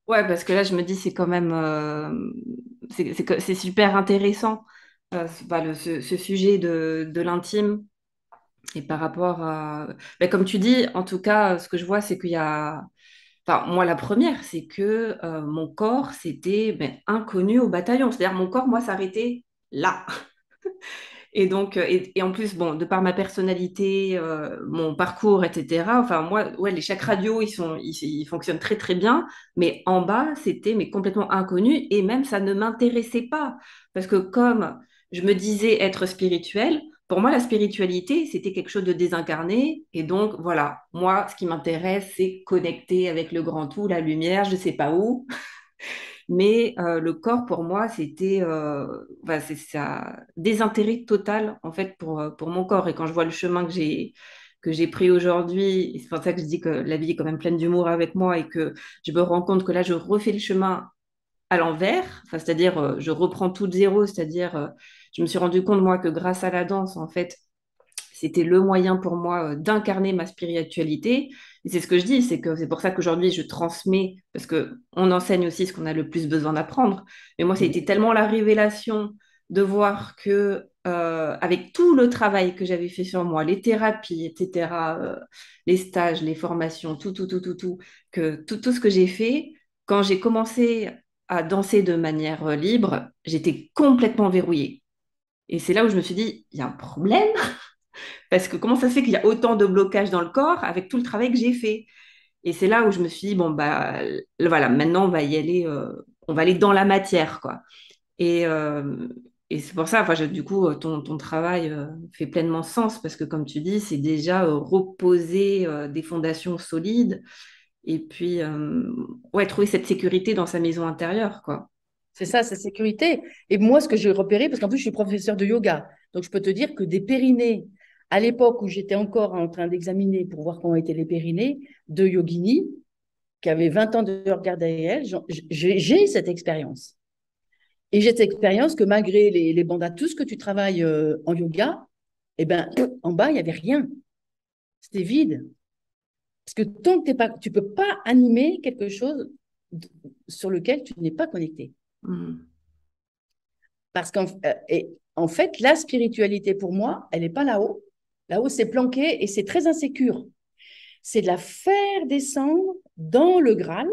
Ouais, parce que là, je me dis, c'est quand même, c'est super intéressant, ce sujet de l'intime. Et par rapport à, ben, comme tu dis, en tout cas, ce que je vois, c'est qu'il y a, enfin, moi, la première, c'est que mon corps, c'était ben, inconnu au bataillon. C'est-à-dire, mon corps, moi, s'arrêtait là. Et donc, et en plus, bon, de par ma personnalité, mon parcours, etc., enfin, moi, ouais, les chakras radio, ils fonctionnent très, très bien, mais en bas, c'était mais complètement inconnu, et même, ça ne m'intéressait pas. Parce que comme je me disais être spirituelle, pour moi, la spiritualité, c'était quelque chose de désincarné, et donc, voilà, moi, ce qui m'intéresse, c'est connecter avec le grand tout, la lumière, je ne sais pas où, mais le corps, pour moi, c'était c'est ça, désintérêt total, en fait, pour mon corps. Et quand je vois le chemin que j'ai pris aujourd'hui, et c'est pour ça que je dis que la vie est quand même pleine d'humour avec moi et que je me rends compte que là, je refais le chemin à l'envers, enfin, c'est-à-dire, je reprends tout de zéro, c'est-à-dire, je me suis rendu compte, moi, que grâce à la danse, en fait, c'était le moyen pour moi d'incarner ma spiritualité. Et c'est ce que je dis, c'est que c'est pour ça qu'aujourd'hui je transmets, parce que on enseigne aussi ce qu'on a le plus besoin d'apprendre. Mais moi, Mhm. c'était tellement la révélation de voir que avec tout le travail que j'avais fait sur moi, les thérapies, etc., les stages, les formations, tout, que tout ce que j'ai fait, quand j'ai commencé à danser de manière libre, j'étais complètement verrouillée. Et c'est là où je me suis dit, il y a un problème parce que comment ça se fait qu'il y a autant de blocages dans le corps avec tout le travail que j'ai fait? Et c'est là où je me suis dit, bon, bah, voilà, maintenant, on va y aller, on va aller dans la matière, quoi. Et, euh, et c'est pour ça, enfin, du coup, ton travail fait pleinement sens parce que, comme tu dis, c'est déjà reposer des fondations solides et puis, ouais, trouver cette sécurité dans sa maison intérieure, quoi. C'est ça, c'est sécurité. Et moi, ce que j'ai repéré, parce qu'en plus, je suis professeur de yoga, donc je peux te dire que des périnées, à l'époque où j'étais encore en train d'examiner pour voir comment étaient les périnées, de yogini, qui avait 20 ans de regard derrière elle, j'ai cette expérience. Et j'ai cette expérience que malgré les bandas, tout ce que tu travailles en yoga, eh ben, en bas, il n'y avait rien. C'était vide. Parce que tant que tu ne peux pas animer quelque chose sur lequel tu n'es pas connecté. Mm. Parce en fait, la spiritualité pour moi, elle n'est pas là-haut. Là-haut, c'est planqué et c'est très insécure. C'est de la faire descendre dans le Graal,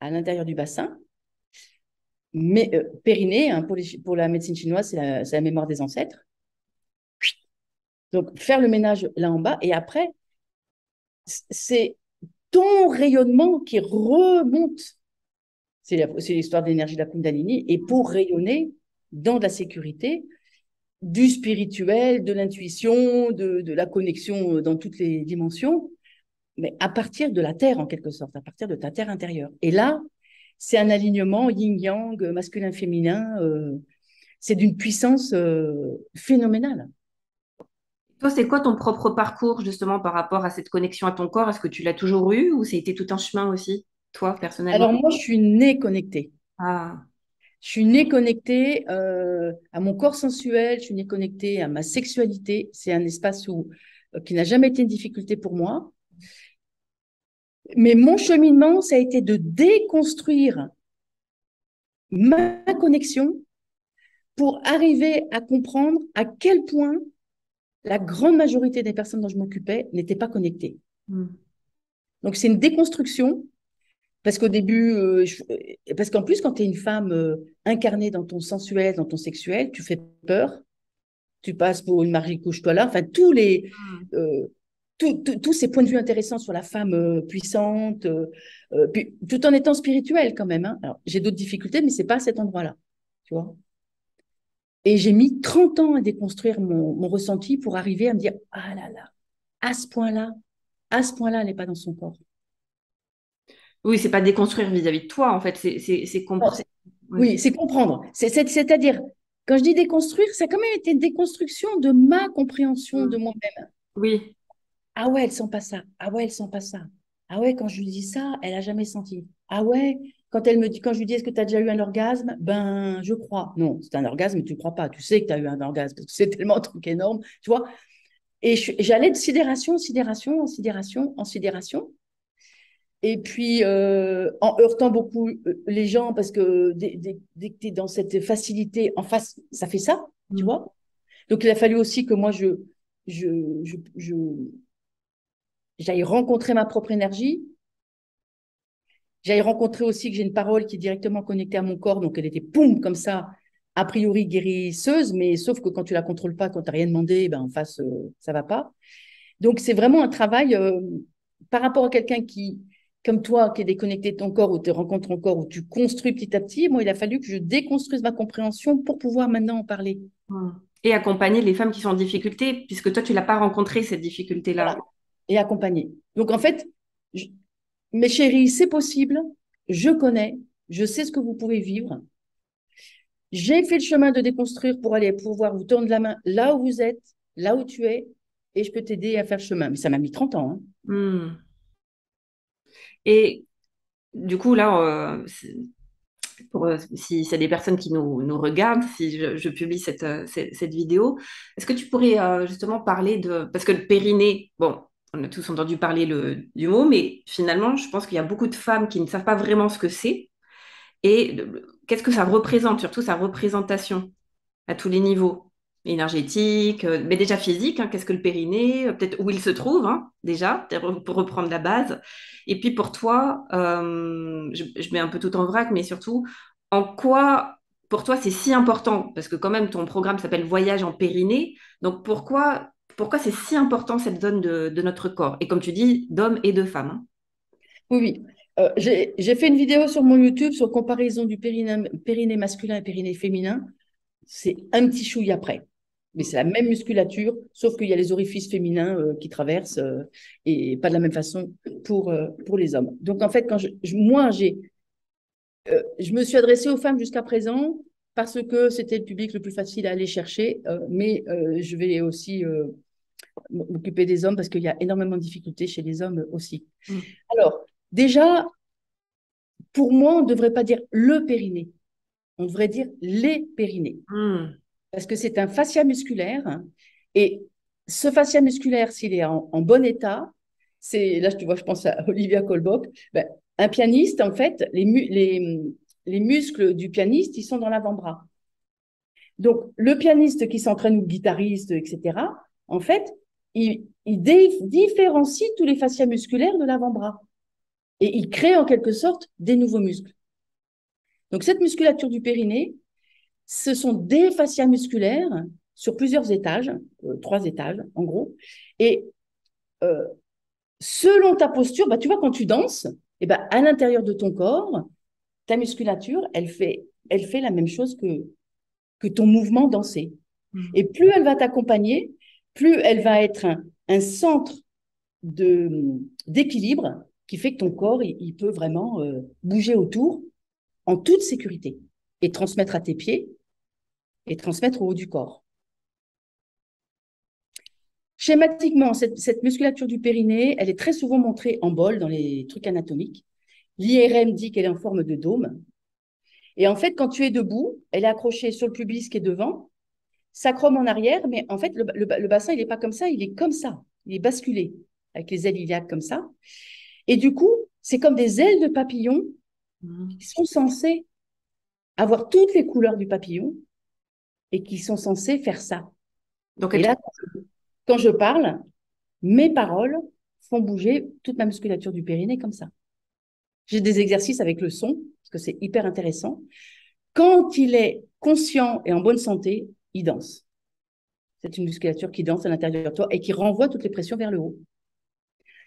à l'intérieur du bassin, mais périnée, hein, pour la médecine chinoise, c'est la mémoire des ancêtres. Donc, faire le ménage là en bas et après, c'est ton rayonnement qui remonte. C'est l'histoire de l'énergie de la Kundalini. Et pour rayonner dans de la sécurité, du spirituel, de l'intuition, de la connexion dans toutes les dimensions, mais à partir de la terre en quelque sorte, à partir de ta terre intérieure. Et là, c'est un alignement yin-yang, masculin-féminin, c'est d'une puissance phénoménale. Toi, c'est quoi ton propre parcours justement par rapport à cette connexion à ton corps? Est-ce que tu l'as toujours eu ou c'était tout un chemin aussi, toi, personnellement? Alors moi, je suis née connectée. Ah, Je suis née connectée à mon corps sensuel, je suis née connectée à ma sexualité. C'est un espace qui n'a jamais été une difficulté pour moi. Mais mon cheminement, ça a été de déconstruire ma connexion pour arriver à comprendre à quel point la grande majorité des personnes dont je m'occupais n'étaient pas connectées. hmm. Donc, c'est une déconstruction, parce qu'au début, parce qu'en plus, quand tu es une femme incarnée dans ton sensuel, dans ton sexuel, tu fais peur, tu passes pour une Marie couche-toi là, enfin, euh, tous ces points de vue intéressants sur la femme puissante, puis, tout en étant spirituelle quand même. Hein. Alors, j'ai d'autres difficultés, mais c'est pas à cet endroit-là, tu vois. Et j'ai mis 30 ans à déconstruire mon ressenti pour arriver à me dire, ah là là, à ce point-là, à ce point-là, elle n'est pas dans son corps. Oui, c'est pas déconstruire vis-à-vis de toi, en fait, c'est Non, comprendre. Ouais. oui, c'est comprendre. C'est-à-dire, quand je dis déconstruire, ça a quand même été une déconstruction de ma compréhension Hmm. de moi-même. Oui, Ah ouais, elle sent pas ça. Ah ouais, elle sent pas ça. Ah ouais, quand je lui dis ça, elle a jamais senti. Ah ouais, quand je lui dis est-ce que tu as déjà eu un orgasme? Ben, je crois. Non, c'est un orgasme, mais tu ne crois pas. Tu sais que tu as eu un orgasme parce que c'est tellement un truc énorme, tu vois. Et j'allais de sidération en sidération en sidération en sidération. Et puis, en heurtant beaucoup les gens, parce que dès que tu es dans cette facilité en face, ça fait ça, tu Mm. vois. Donc, il a fallu aussi que moi, je, je- j'aille rencontrer ma propre énergie. J'aille rencontrer aussi que j'ai une parole qui est directement connectée à mon corps. Donc, elle était, poum, comme ça, a priori guérisseuse, mais sauf que quand tu la contrôles pas, quand tu n'as rien demandé, ben, en face, ça va pas. Donc, c'est vraiment un travail par rapport à quelqu'un qui, comme toi, qui est déconnecté de ton corps, ou tu rencontres ton corps, où tu construis petit à petit. Moi, il a fallu que je déconstruise ma compréhension pour pouvoir maintenant en parler. Mm. Et accompagner les femmes qui sont en difficulté, puisque toi, tu l'as pas rencontré, cette difficulté-là. Voilà. Et accompagner. Donc, en fait, je- mes chéris, c'est possible. Je connais. Je sais ce que vous pouvez vivre. J'ai fait le chemin de déconstruire pour aller pouvoir vous tendre la main là où vous êtes, là où tu es, et je peux t'aider à faire le chemin. Mais ça m'a mis 30 ans, hein. Mm. Et du coup, là, si c'est des personnes qui nous regardent, si je publie cette vidéo, est-ce que tu pourrais justement parler de... Parce que le périnée, bon, on a tous entendu parler du mot, mais finalement, je pense qu'il y a beaucoup de femmes qui ne savent pas vraiment ce que c'est et qu'est-ce que ça représente, surtout sa représentation à tous les niveaux, énergétique, mais déjà physique, hein, qu'est-ce que le périnée, peut-être où il se trouve, hein, déjà, pour reprendre la base. Et puis pour toi, je mets un peu tout en vrac, mais surtout, en quoi, pour toi, c'est si important, parce que quand même, ton programme s'appelle Voyage en périnée, donc pourquoi c'est si important cette zone de notre corps? Et comme tu dis, d'hommes et de femmes. Hein. Oui, oui. J'ai fait une vidéo sur mon YouTube sur comparaison du périnée masculin et périnée féminin. C'est un petit chouïa après. Mais c'est la même musculature, sauf qu'il y a les orifices féminins qui traversent et pas de la même façon pour les hommes. Donc, en fait, moi, je me suis adressée aux femmes jusqu'à présent parce que c'était le public le plus facile à aller chercher, mais je vais aussi m'occuper des hommes parce qu'il y a énormément de difficultés chez les hommes aussi. Mm. Alors, déjà, pour moi, on ne devrait pas dire le périnée, on devrait dire les périnées, Mm. parce que c'est un fascia musculaire, et ce fascia musculaire, s'il est en bon état, là, tu vois, je pense à Olivia Kolbock, ben, un pianiste, en fait, les muscles du pianiste, ils sont dans l'avant-bras. Donc, le pianiste qui s'entraîne, ou le guitariste, etc., en fait, il différencie tous les fascias musculaires de l'avant-bras. Et il crée en quelque sorte des nouveaux muscles. Donc, cette musculature du périnée, ce sont des fascias musculaires sur plusieurs étages, 3 étages en gros. Et euh, selon ta posture, bah, tu vois, quand tu danses, et bah, à l'intérieur de ton corps, ta musculature, elle fait la même chose que ton mouvement dansé. Mm. Et plus elle va t'accompagner, plus elle va être un centre d'équilibre qui fait que ton corps, il peut vraiment bouger autour en toute sécurité et transmettre à tes pieds et transmettre au haut du corps. Schématiquement, cette musculature du périnée, elle est très souvent montrée en bol dans les trucs anatomiques. L'IRM dit qu'elle est en forme de dôme. Et en fait, quand tu es debout, elle est accrochée sur le pubis qui est devant, sacrum en arrière, mais en fait, le bassin, il n'est pas comme ça, il est comme ça. Il est basculé, avec les ailes iliaques comme ça. Et du coup, c'est comme des ailes de papillon Mm. qui sont censées avoir toutes les couleurs du papillon et qui sont censées faire ça. Donc, Et être... là, quand je parle, mes paroles font bouger toute ma musculature du périnée comme ça. J'ai des exercices avec le son, parce que c'est hyper intéressant. Quand il est conscient et en bonne santé, il danse. C'est une musculature qui danse à l'intérieur de toi et qui renvoie toutes les pressions vers le haut.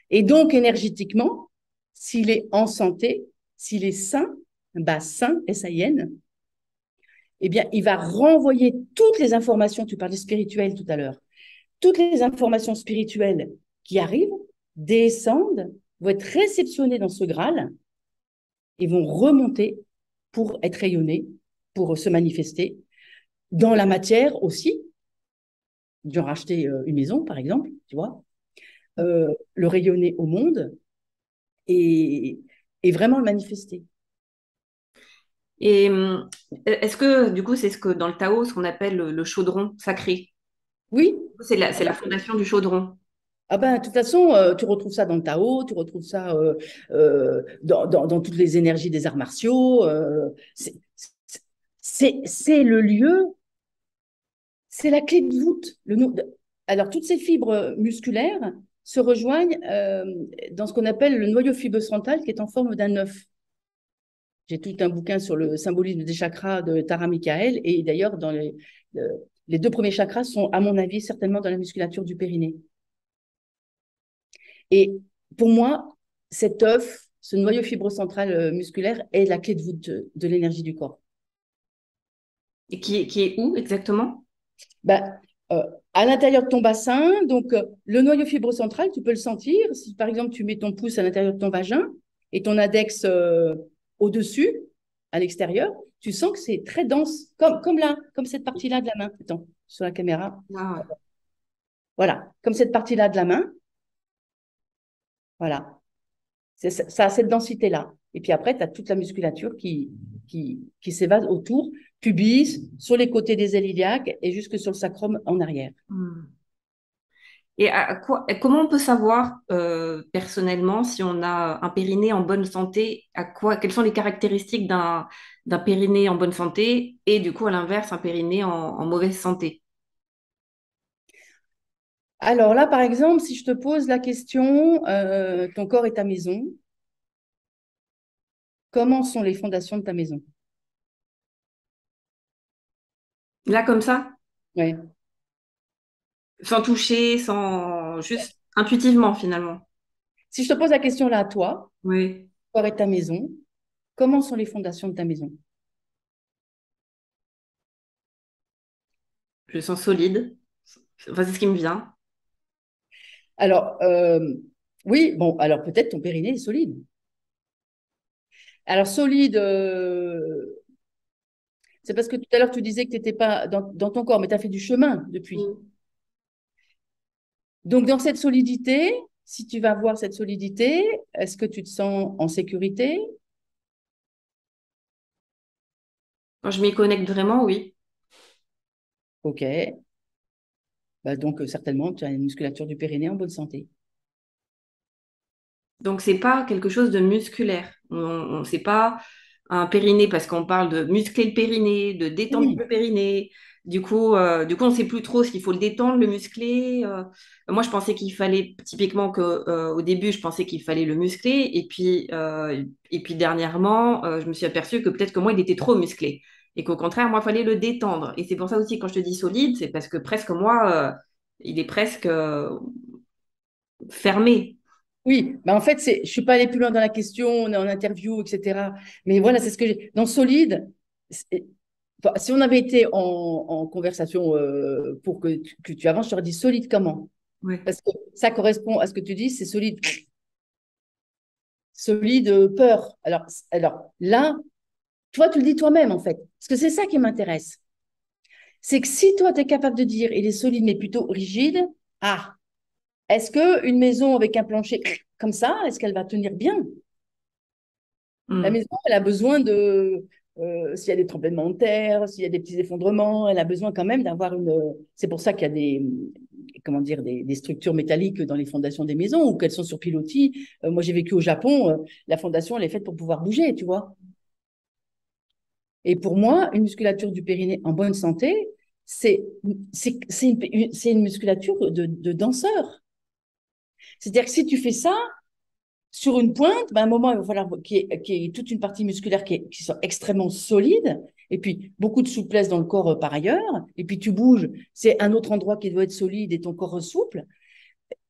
Et donc, énergétiquement, s'il est en santé, s'il est sain, sain, S-A-I-N, eh bien, il va renvoyer toutes les informations, tu parlais spirituelles tout à l'heure, toutes les informations spirituelles qui arrivent, descendent, vont être réceptionnées dans ce Graal et vont remonter pour être rayonnées, pour se manifester dans la matière aussi. Ils ont racheté une maison, par exemple, tu vois, le rayonner au monde et, et vraiment le manifester. Et est-ce que, du coup, c'est ce que dans le Tao, ce qu'on appelle le chaudron sacré? Oui, C'est la fondation du chaudron. Ah ben, de toute façon, tu retrouves ça dans le Tao, tu retrouves ça dans toutes les énergies des arts martiaux. C'est le lieu, c'est la clé de voûte. Alors, toutes ces fibres musculaires se rejoignent dans ce qu'on appelle le noyau fibrocentral qui est en forme d'un œuf. J'ai tout un bouquin sur le symbolisme des chakras de Tara Michael. Et d'ailleurs, les deux premiers chakras sont, à mon avis, certainement dans la musculature du périnée. Et pour moi, cet œuf, ce noyau fibrocentral musculaire est la clé de voûte de l'énergie du corps. Et qui est où exactement? Ben, euh, à l'intérieur de ton bassin, donc le noyau fibrocentral, tu peux le sentir. Si par exemple tu mets ton pouce à l'intérieur de ton vagin et ton index au-dessus, à l'extérieur, tu sens que c'est très dense, comme là, comme cette partie-là de la main. Attends, sur la caméra. Ah, Voilà, comme cette partie-là de la main. Voilà. Ça a cette densité-là. Et puis après, tu as toute la musculature qui s'évade autour, pubis, sur les côtés des ailes iliaques et jusque sur le sacrum en arrière. hmm. Et comment on peut savoir personnellement si on a un périnée en bonne santé, quelles sont les caractéristiques d'un périnée en bonne santé et du coup à l'inverse un périnée en mauvaise santé? Alors là, par exemple, si je te pose la question, ton corps est ta maison, comment sont les fondations de ta maison? Là comme ça, Ouais. sans toucher, sans juste intuitivement finalement. Si je te pose la question là à toi, Oui, ton corps est ta maison, comment sont les fondations de ta maison? je le sens solide. Enfin, c'est ce qui me vient. Alors, oui, bon, alors peut-être ton périnée est solide. Alors, solide, c'est parce que tout à l'heure, tu disais que tu n'étais pas dans ton corps, mais tu as fait du chemin depuis. Mm. Donc, dans cette solidité, si tu vas voir cette solidité, est-ce que tu te sens en sécurité? Quand je m'y connecte vraiment, oui. OK. Bah, donc, certainement, tu as une musculature du périnée en bonne santé. Donc, c'est pas quelque chose de musculaire. C'est pas un périnée parce qu'on parle de muscler le périnée, de détendre Oui. le périnée. Du coup, on ne sait plus trop s'il faut le détendre, le muscler. Moi, je pensais qu'il fallait, typiquement, au début, je pensais qu'il fallait le muscler. Et puis dernièrement, je me suis aperçue que peut-être que moi, il était trop musclé. Et qu'au contraire, moi, il fallait le détendre. Et c'est pour ça aussi, quand je te dis solide, c'est parce que presque moi, il est presque fermé. Oui, bah en fait, je suis pas allée plus loin dans la question, on est en interview, etc. Mais voilà, c'est ce que j'ai. Dans solide, enfin, si on avait été en conversation pour que tu avances, je t'aurais dit solide comment? Ouais. Parce que ça correspond à ce que tu dis, c'est solide. Solide, peur. Alors là, toi, tu le dis toi-même, en fait. Parce que c'est ça qui m'intéresse. C'est que si toi, tu es capable de dire, il est solide, mais plutôt rigide, ah, est-ce qu'une maison avec un plancher comme ça, est-ce qu'elle va tenir bien? La Hmm. maison, elle a besoin de, s'il y a des tremblements de terre, s'il y a des petits effondrements, elle a besoin quand même d'avoir une. C'est pour ça qu'il y a comment dire, des structures métalliques dans les fondations des maisons ou qu'elles sont sur pilotis. Moi, j'ai vécu au Japon, la fondation, elle est faite pour pouvoir bouger, tu vois. Et pour moi, une musculature du périnée en bonne santé, c'est c'est une musculature de danseur. C'est-à-dire que si tu fais ça, sur une pointe, ben, à un moment, il va falloir qu'il y ait toute une partie musculaire qui soit extrêmement solide, et puis beaucoup de souplesse dans le corps par ailleurs, et puis tu bouges, c'est un autre endroit qui doit être solide et ton corps souple,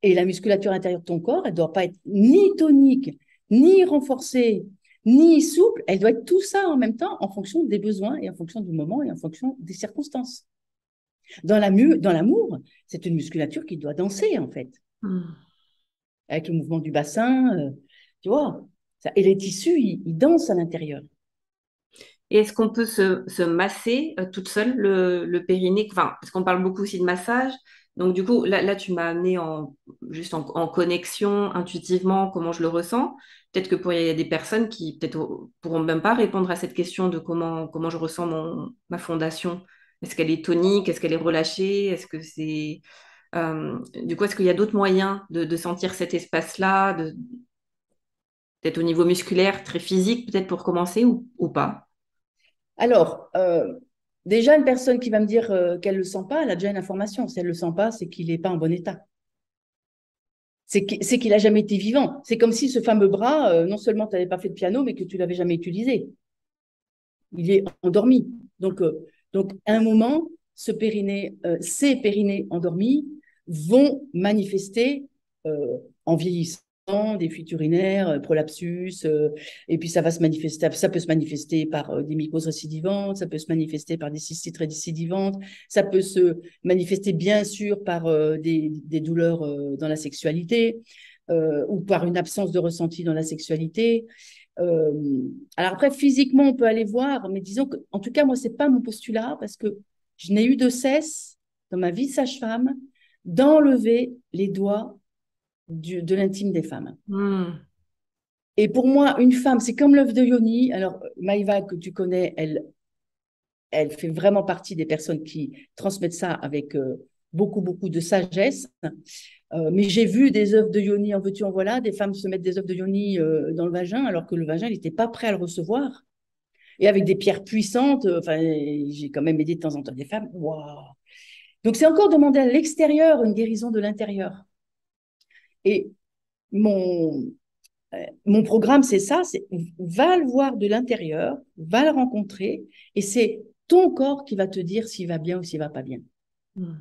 et la musculature intérieure de ton corps, elle ne doit pas être ni tonique, ni renforcée, ni souple, elle doit être tout ça en même temps en fonction des besoins et en fonction du moment et en fonction des circonstances. Dans l'amour, c'est une musculature qui doit danser en fait, Hmm. avec le mouvement du bassin, tu vois. Et les tissus, ils dansent à l'intérieur. Et est-ce qu'on peut se masser toute seule le périnée? Enfin, parce qu'on parle beaucoup aussi de massage. Donc, du coup, là tu m'as amené juste en connexion intuitivement, comment je le ressens. Peut-être que il y a des personnes qui peut-être pourront même pas répondre à cette question de comment je ressens ma fondation. Est-ce qu'elle est tonique? Est-ce qu'elle est relâchée? Est-ce que c'est... Du coup, est-ce qu'il y a d'autres moyens de sentir cet espace-là, peut-être au niveau musculaire, très physique, peut-être pour commencer ou pas? Alors, déjà, une personne qui va me dire qu'elle ne le sent pas, elle a déjà une information. Si elle ne le sent pas, c'est qu'il n'est pas en bon état. C'est qu'il n'a jamais été vivant. C'est comme si ce fameux bras, non seulement tu n'avais pas fait de piano, mais que tu l'avais jamais utilisé. Il est endormi. Donc à un moment, ces périnées endormis vont manifester en vieillissant des fuites urinaires, prolapsus, et puis ça va se manifester, ça peut se manifester par des mycoses récidivantes, ça peut se manifester par des cystites récidivantes, ça peut se manifester bien sûr par des douleurs dans la sexualité ou par une absence de ressenti dans la sexualité. Euh, alors après, physiquement, on peut aller voir, mais disons que, en tout cas, moi, c'est pas mon postulat parce que je n'ai eu de cesse dans ma vie de sage-femme d'enlever les doigts de l'intime des femmes. Hmm. Et pour moi, une femme, c'est comme l'œuf de Yoni. Alors, Maïva, que tu connais, elle fait vraiment partie des personnes qui transmettent ça avec beaucoup, beaucoup de sagesse. Mais j'ai vu des œufs de yoni, en veux-tu, en voilà, des femmes se mettre des œufs de yoni dans le vagin alors que le vagin n'était pas prêt à le recevoir. Et avec des pierres puissantes, enfin, j'ai quand même aidé de temps en temps des femmes. Waouh. Donc c'est encore demander à l'extérieur une guérison de l'intérieur. Et mon, mon programme, c'est ça, c'est va le voir de l'intérieur, va le rencontrer, et c'est ton corps qui va te dire s'il va bien ou s'il va pas bien. Hmm.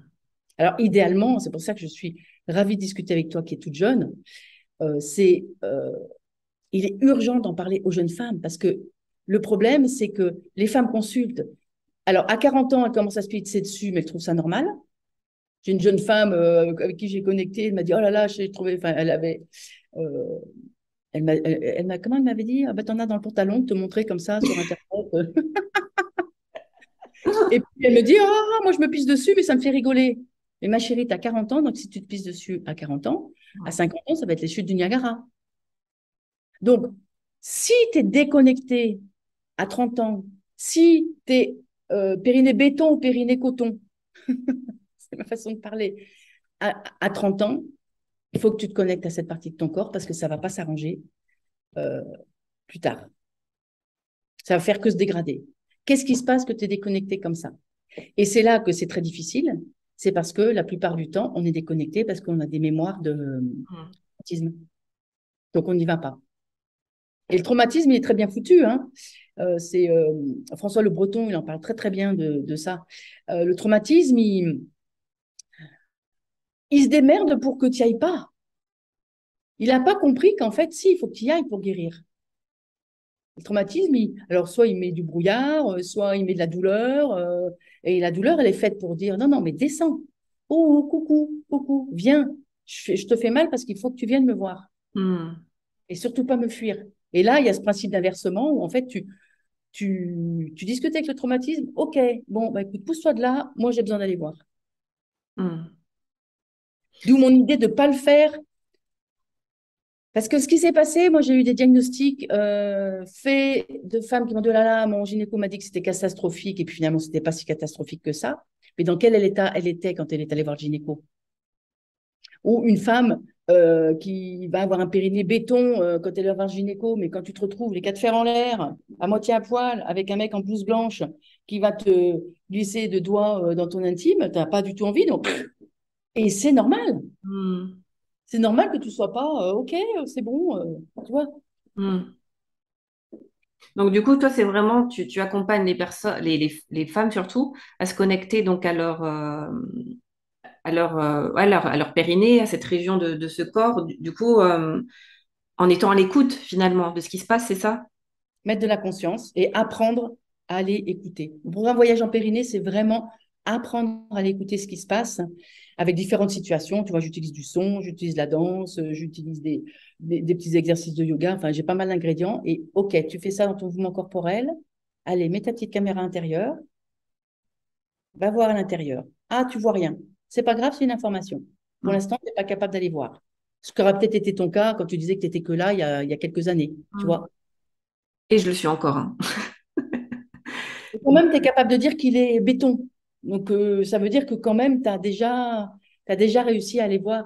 Alors idéalement, c'est pour ça que je suis ravie de discuter avec toi qui es toute jeune, c'est il est urgent d'en parler aux jeunes femmes parce que le problème, c'est que les femmes consultent. Alors, à 40 ans, elles commencent à se pisser dessus, mais elles trouvent ça normal. J'ai une jeune femme avec qui j'ai connecté, elle m'a dit, oh là là, j'ai trouvé, enfin, elle avait, euh, comment elle m'avait dit, ah bah, t'en as dans le pantalon, de te montrer comme ça sur Internet. Et puis elle me dit, ah, moi je me pisse dessus, mais ça me fait rigoler. Mais ma chérie, tu as 40 ans, donc si tu te pisses dessus à 40 ans, à 50 ans, ça va être les chutes du Niagara. Donc, si tu es déconnecté à 30 ans, si tu es périnée béton ou périnée coton, c'est ma façon de parler, à 30 ans, il faut que tu te connectes à cette partie de ton corps parce que ça ne va pas s'arranger euh, plus tard. Ça va faire que se dégrader. Qu'est-ce qui se passe que tu es déconnecté comme ça? Et c'est là que c'est très difficile. C'est parce que la plupart du temps, on est déconnecté parce qu'on a des mémoires de Hmm. traumatisme. Donc, on n'y va pas. Et le traumatisme, il est très bien foutu. Hein. C'est François Le Breton, il en parle très très bien de ça. Le traumatisme, il se démerde pour que tu n'y ailles pas. Il n'a pas compris qu'en fait, si, il faut que tu y ailles pour guérir. Le traumatisme, alors soit il met du brouillard, soit il met de la douleur. Et la douleur, elle est faite pour dire non, non, mais descends. Oh, coucou, coucou, viens. Je te fais mal parce qu'il faut que tu viennes me voir. Hmm. Et surtout pas me fuir. Et là, il y a ce principe d'inversement où en fait, tu discutes avec le traumatisme. Ok, bon, bah écoute, pousse-toi de là. Moi, j'ai besoin d'aller voir. Hmm. D'où mon idée de ne pas le faire. Parce que ce qui s'est passé, moi, j'ai eu des diagnostics faits de femmes qui m'ont dit, oh là là, mon gynéco m'a dit que c'était catastrophique, et puis finalement, ce n'était pas si catastrophique que ça. Mais dans quel état elle était quand elle est allée voir le gynéco? Ou une femme qui va avoir un périnée béton quand elle va voir le gynéco, mais quand tu te retrouves les quatre fers en l'air, à moitié à poil, avec un mec en blouse blanche qui va te glisser de doigts dans ton intime, tu n'as pas du tout envie. Donc... Et c'est normal. Hmm. C'est normal que tu sois pas OK, c'est bon, tu vois. Hmm. Donc, du coup, toi, c'est vraiment, tu accompagnes les personnes, les femmes surtout, à se connecter donc à leur périnée, à cette région de ce corps. Du coup, en étant à l'écoute finalement de ce qui se passe, c'est ça? Mettre de la conscience et apprendre à aller écouter. Pour un voyage en périnée, c'est vraiment apprendre à aller écouter ce qui se passe avec différentes situations. Tu vois, j'utilise du son, j'utilise la danse, j'utilise des petits exercices de yoga. Enfin, j'ai pas mal d'ingrédients. Et OK, tu fais ça dans ton mouvement corporel. Allez, mets ta petite caméra intérieure. Va voir à l'intérieur. Ah, tu vois rien. C'est pas grave, c'est une information. Pour Hmm. l'instant, tu n'es pas capable d'aller voir. Ce qui aurait peut-être été ton cas quand tu disais que tu n'étais que là il y a quelques années. Tu Hmm. vois. Et je le suis encore, hein. Et quand même, tu es capable de dire qu'il est béton. Donc, ça veut dire que quand même, tu as déjà. Tu as déjà réussi à aller voir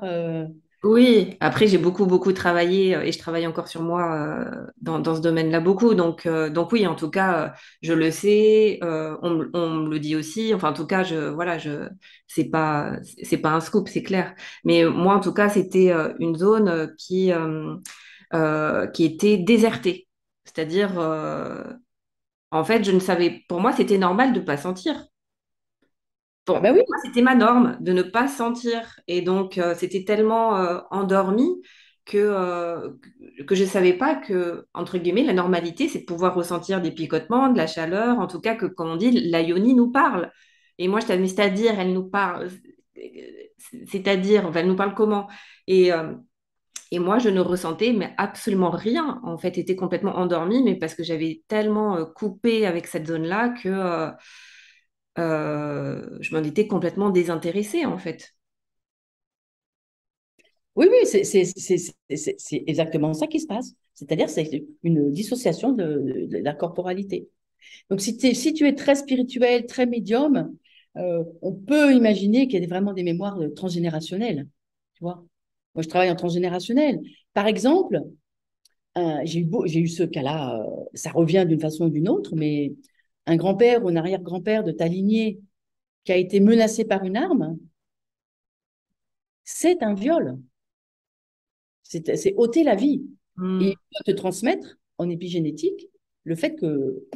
Oui, après j'ai beaucoup beaucoup travaillé et je travaille encore sur moi dans ce domaine-là beaucoup. Donc oui, en tout cas, je le sais, on me le dit aussi. Enfin, en tout cas, voilà, c'est pas un scoop, c'est clair. Mais moi, en tout cas, c'était une zone qui était désertée. C'est-à-dire, en fait, je ne savais, pour moi, c'était normal de pas sentir. Ah bah Pour oui, moi, c'était ma norme de ne pas sentir. Et donc, c'était tellement endormi que je ne savais pas que, entre guillemets, la normalité, c'est de pouvoir ressentir des picotements, de la chaleur, en tout cas, que, comme on dit, la yoni nous parle. Et moi, je t'avais, c'est-à-dire, elle nous parle. C'est-à-dire, enfin, elle nous parle comment? Et, euh, et moi, je ne ressentais mais absolument rien. En fait, j'étais complètement endormie, mais parce que j'avais tellement coupé avec cette zone-là que je m'en étais complètement désintéressée, en fait. oui, oui, c'est exactement ça qui se passe. C'est-à-dire, c'est une dissociation de la corporalité. Donc, si tu es très spirituel, très médium, on peut imaginer qu'il y a vraiment des mémoires transgénérationnelles. Tu vois? Moi, je travaille en transgénérationnel. Par exemple, j'ai eu ce cas-là, ça revient d'une façon ou d'une autre, mais un grand-père ou un arrière-grand-père de ta lignée qui a été menacé par une arme, c'est un viol. C'est ôter la vie. Et Hmm, il peut te transmettre en épigénétique le fait que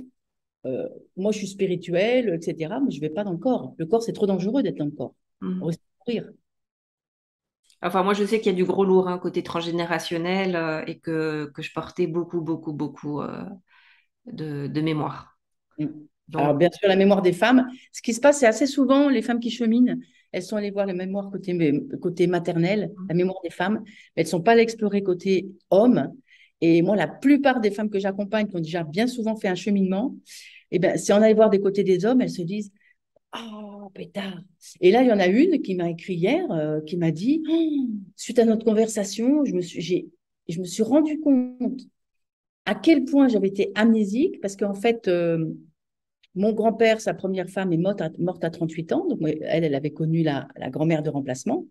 euh, moi, je suis spirituelle, etc., mais je ne vais pas dans le corps. Le corps, c'est trop dangereux d'être dans le corps. On hmm. risque de mourir. Enfin, moi, je sais qu'il y a du gros lourd, hein, côté transgénérationnel et que je portais beaucoup, beaucoup, beaucoup de mémoire. Mm. Alors, Donc, bien sûr, la mémoire des femmes, ce qui se passe, c'est assez souvent les femmes qui cheminent, elles sont allées voir la mémoire côté maternel, la mémoire des femmes, mais elles ne sont pas allées explorer côté homme. Et moi, la plupart des femmes que j'accompagne, qui ont déjà bien souvent fait un cheminement, eh ben, si on allait voir des côtés des hommes, elles se disent oh, pétard. Et là, il y en a une qui m'a écrit hier, qui m'a dit, oh, suite à notre conversation, je me suis rendu compte à quel point j'avais été amnésique, parce qu'en fait, mon grand-père, sa première femme, est morte à 38 ans. Donc, elle avait connu la grand-mère de remplacement.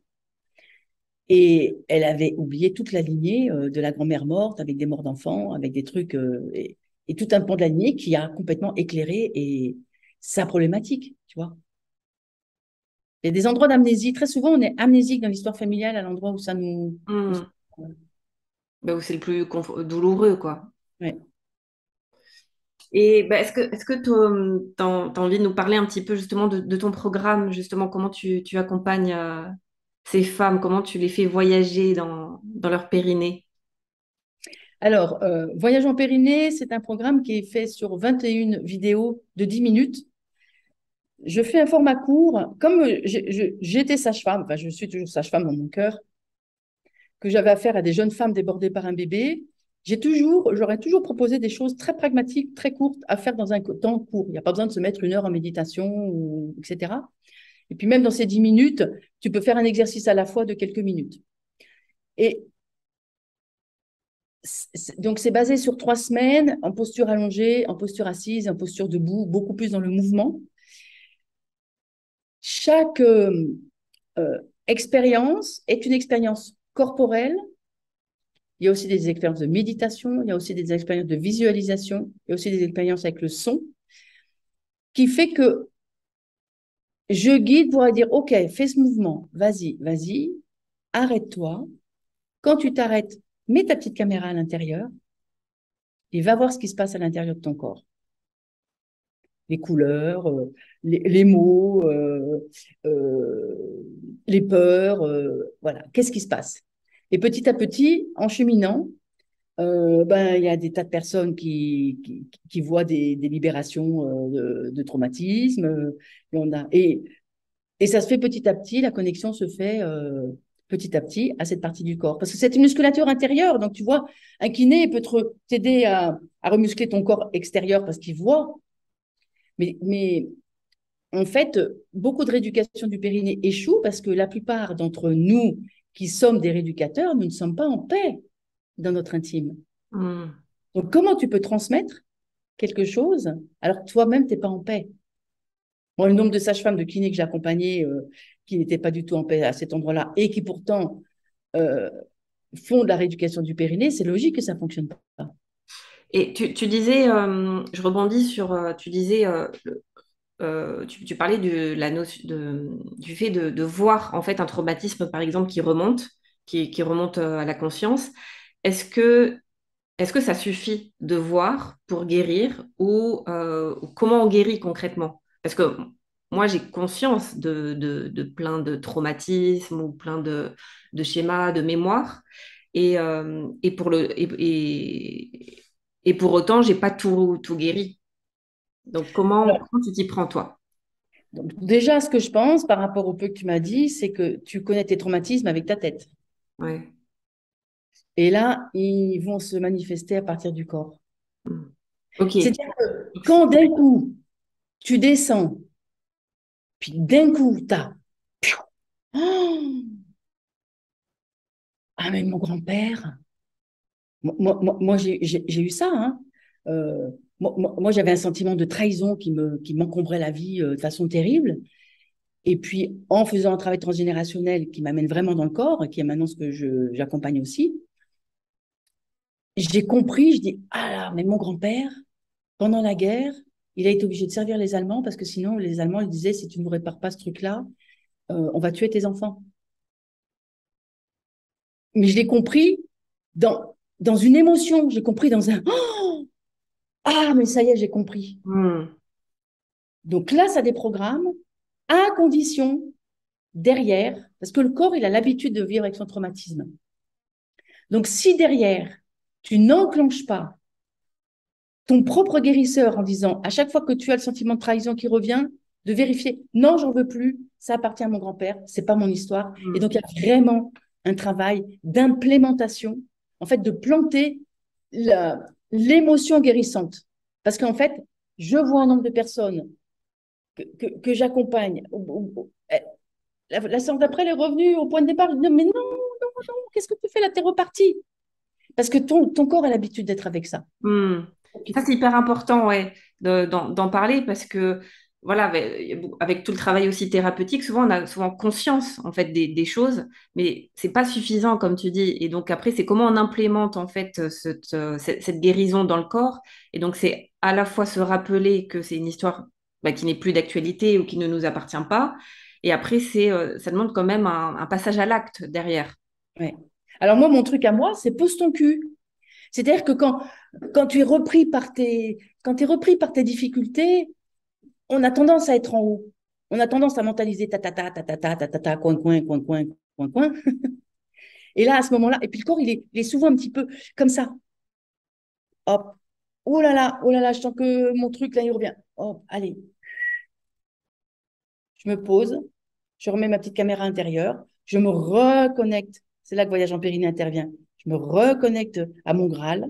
Et elle avait oublié toute la lignée de la grand-mère morte, avec des morts d'enfants, avec des trucs, et tout un pan de la lignée qui a complètement éclairé et sa problématique, tu vois. Il y a des endroits d'amnésie. Très souvent, on est amnésique dans l'histoire familiale à l'endroit où ça nous. hmm. Ben, où c'est le plus douloureux, quoi. Ouais. Et ben, est-ce que tu as envie de nous parler un petit peu justement de ton programme, justement, comment tu accompagnes ces femmes, comment tu les fais voyager dans leur périnée? Alors, Voyage en Périnée, c'est un programme qui est fait sur 21 vidéos de 10 minutes. Je fais un format court. Comme j'étais sage-femme, enfin, je suis toujours sage-femme dans mon cœur, que j'avais affaire à des jeunes femmes débordées par un bébé, j'aurais toujours proposé des choses très pragmatiques, très courtes à faire dans un temps court. Il n'y a pas besoin de se mettre 1 heure en méditation, etc. Et puis même dans ces 10 minutes, tu peux faire un exercice à la fois de quelques minutes. Et donc c'est basé sur 3 semaines en posture allongée, en posture assise, en posture debout, beaucoup plus dans le mouvement. Chaque expérience est une expérience corporelle. Il y a aussi des expériences de méditation, il y a aussi des expériences de visualisation, il y a aussi des expériences avec le son, qui fait que je guide pour dire, OK, fais ce mouvement, vas-y, vas-y, arrête-toi. Quand tu t'arrêtes, mets ta petite caméra à l'intérieur et va voir ce qui se passe à l'intérieur de ton corps. Les couleurs, les mots, les peurs, voilà, qu'est-ce qui se passe? Et petit à petit, en cheminant, ben, il y a des tas de personnes qui voient des libérations de traumatisme. Et ça se fait petit à petit, la connexion se fait petit à petit à cette partie du corps. Parce que c'est une musculature intérieure. Donc, tu vois, un kiné peut t'aider à remuscler ton corps extérieur parce qu'il voit. Mais en fait, beaucoup de rééducation du périnée échouent parce que la plupart d'entre nous qui sommes des rééducateurs, nous ne sommes pas en paix dans notre intime. Hmm. Donc, comment tu peux transmettre quelque chose alors que toi-même, tu n'es pas en paix? Moi, le nombre de sages-femmes, de kinés que j'ai accompagnées qui n'étaient pas du tout en paix à cet endroit-là et qui pourtant euh, font de la rééducation du périnée, c'est logique que ça ne fonctionne pas. Et tu disais, je rebondis sur, tu disais, tu parlais de la notion du fait de voir en fait un traumatisme, par exemple, qui remonte à la conscience. Est-ce que, est-ce que ça suffit de voir pour guérir ou comment on guérit concrètement? Parce que moi, j'ai conscience de plein de traumatismes ou plein de schémas, de mémoires. Et pour autant, j'ai pas tout guéri. Donc, comment tu t'y prends, toi? Donc, déjà, ce que je pense par rapport au peu que tu m'as dit, c'est que tu connais tes traumatismes avec ta tête. Ouais. Et là, ils vont se manifester à partir du corps. Hmm. Ok. C'est-à-dire que quand d'un coup, tu descends, puis d'un coup, tu as... Ah, mais mon grand-père, moi, j'ai eu ça. Hein. Moi, j'avais un sentiment de trahison qui m'encombrait la vie de façon terrible. Et puis, en faisant un travail transgénérationnel qui m'amène vraiment dans le corps, qui est maintenant ce que j'accompagne aussi, j'ai compris, je dis, ah là, mais mon grand-père, pendant la guerre, il a été obligé de servir les Allemands parce que sinon, les Allemands, ils disaient, si tu ne nous répares pas ce truc-là, on va tuer tes enfants. Mais je l'ai compris dans une émotion, j'ai compris dans un, oh, ah, mais ça y est, j'ai compris. Hmm. Donc là, ça déprogramme à condition derrière, parce que le corps, il a l'habitude de vivre avec son traumatisme. Donc si derrière, tu n'enclenches pas ton propre guérisseur en disant, à chaque fois que tu as le sentiment de trahison qui revient, de vérifier, non, j'en veux plus, ça appartient à mon grand-père, c'est pas mon histoire. Et Hmm. donc, il y a vraiment un travail d'implémentation, en fait, de planter l'émotion guérissante. Parce qu'en fait, je vois un nombre de personnes que j'accompagne. La séance d'après, elle est revenue au point de départ. Je dis, non, mais non, non, non, qu'est-ce que tu fais là? T'es reparti. Parce que ton corps a l'habitude d'être avec ça. Hmm. Ça, c'est hyper important, ouais, d'en parler parce que, voilà, avec tout le travail aussi thérapeutique, souvent, on a souvent conscience, en fait, des choses, mais c'est pas suffisant, comme tu dis. Et donc, après, c'est comment on implémente, en fait, cette guérison dans le corps. Et donc, c'est à la fois se rappeler que c'est une histoire bah, qui n'est plus d'actualité ou qui ne nous appartient pas. Et après, ça demande quand même un passage à l'acte derrière. Ouais. Alors moi, mon truc à moi, c'est pose ton cul. C'est-à-dire que quand tu es repris par quand tu es repris par tes difficultés, on a tendance à être en haut. On a tendance à mentaliser ta ta ta ta ta ta ta ta ta coin coin coin coin coin coin. Et là, à ce moment-là, et puis le corps, il est souvent un petit peu comme ça. Hop. Oh là là, je sens que mon truc là, il revient. Hop, allez, je me pose, je remets ma petite caméra intérieure, je me reconnecte. C'est là que Voyage en Périnée intervient. Je me reconnecte à mon Graal.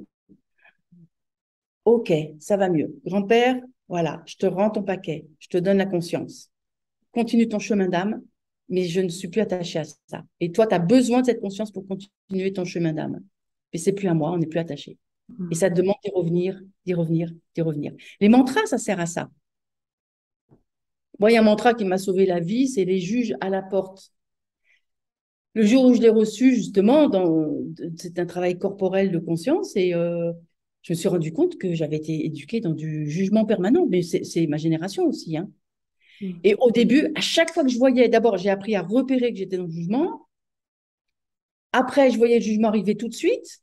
Ok, ça va mieux. Grand-père, voilà, je te rends ton paquet, je te donne la conscience. Continue ton chemin d'âme, mais je ne suis plus attachée à ça. Et toi, tu as besoin de cette conscience pour continuer ton chemin d'âme. Mais c'est plus à moi, on n'est plus attaché. Et ça te demande d'y revenir, d'y revenir, d'y revenir. Les mantras, ça sert à ça. Moi, il y a un mantra qui m'a sauvé la vie, c'est les juges à la porte. Le jour où je l'ai reçu, justement, c'est un travail corporel de conscience et je me suis rendu compte que j'avais été éduquée dans du jugement permanent. Mais c'est ma génération aussi. Hein. Hmm. Et au début, à chaque fois que je voyais, d'abord, j'ai appris à repérer que j'étais dans le jugement. Après, je voyais le jugement arriver tout de suite,